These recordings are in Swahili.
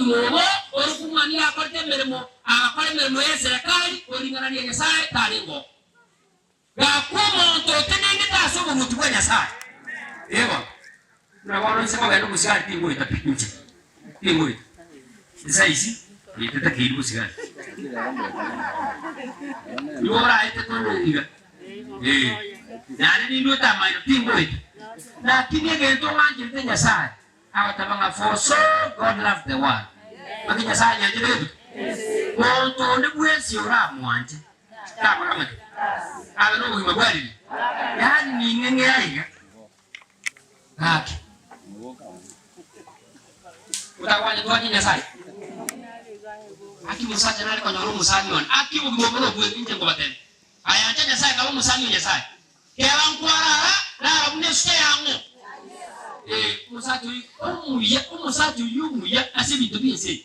bimobo orukumani akote meremo akole meremo yeserekali olingana ni Nyasaye talingo gakumo totenenge tasobo mutu wa Nyasaye ewa na wana sema gano musigari tingo itapikuche tingo isaisi itata kidu musigari yora ite tono iga nani ndio tamaino tingo ita lakini gento wanje Nyasaye awatabanga for so God loved the world bagi Nyasaye nyanje monto ndi bwesi ora mwanje kama kama aba no bwali yani ni ngenge aiga haki utawanya tuaje Nyasaye aki musaje nali kwa nyoro musani on aki ubimono bwe nje ngobatene aya nje Nyasaye kaba musani Nyasaye kera nkwara la abuneshye yangu umusatu yumuya asibintu binse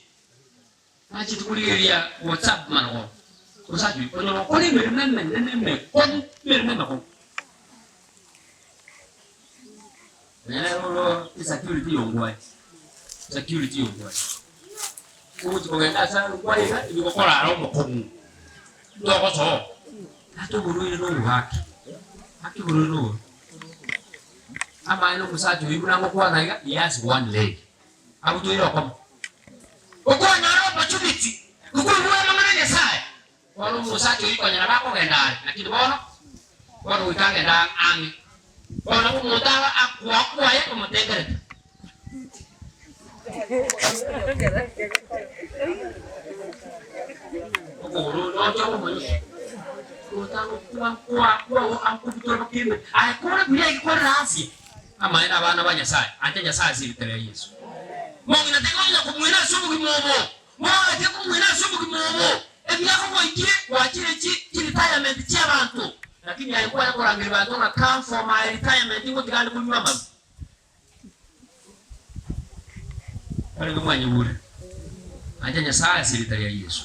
achi tukuliria WhatsApp mano musatu ono koli merememe kon merememe kon nero security yongwa uti kogenda sana kwaiga ibikokora aro mokongu ndoko so atuburu no haki buru no ama ino musatu ibuna ngokwa naiga yes one leg abuto iro kom okwa nyaro opportunity kukuwa mangana Nyasaye walo musatu iko nyara bako genda lakini bono walo utange nda angi bono kumutawa akwa ya kumutengere okoro no jomo mani utano kwa amkubuto kimbe akora bila ikora asi ama ina bana ba Nyasaye ante Nyasaye siritere Yesu mongi natengonya kumwina subu kimobo mwa te kumwina subu kimobo ebyako koikie wachire chi retirement cha bantu lakini alikuwa yakorangira bantu na come for my retirement ngo tigande kunywa mama ale kumwanya bure ante Nyasaye siritere Yesu